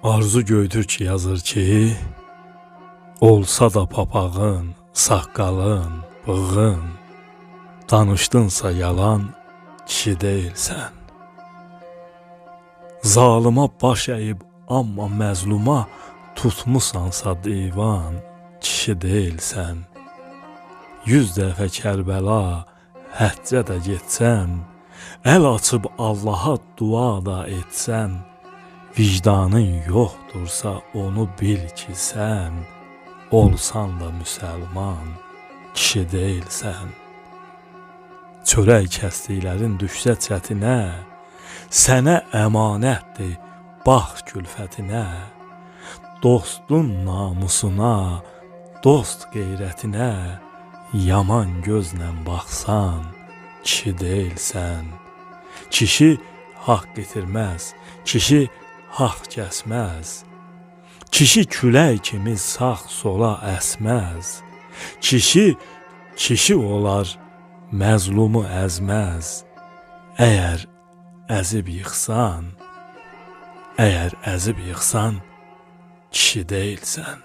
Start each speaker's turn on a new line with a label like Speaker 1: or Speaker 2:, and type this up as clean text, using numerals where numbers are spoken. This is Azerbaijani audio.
Speaker 1: Arzu göydür ki yazır ki, olsa da papağın, saqqalın, bığın, danışdınsa yalan, kişi deyilsən. Zalıma baş əyib, amma məzluma tutmusansa divan, kişi deyilsən. 100 dəfə Kərbəla, həccə də getsəm, əl açıb Allaha dua da etsəm, vicdanın yoxdursa onu bil ki sən, olsan da müsəlman, kişi deyilsən. Çörək kəsdiklərin düşsə çətinə, sənə əmanətdir bax külfətinə. Dostun namusuna, dost qeyrətinə, yaman gözlə baxsan, kişi deyilsən. Kişi haqq itirməz, kişi haqq kəsməz. Kişi külək kimi sağ sola əsməz. Kişi olar, məzlumu əzməz. Əgər əzib yıxsan, kişi deyilsən.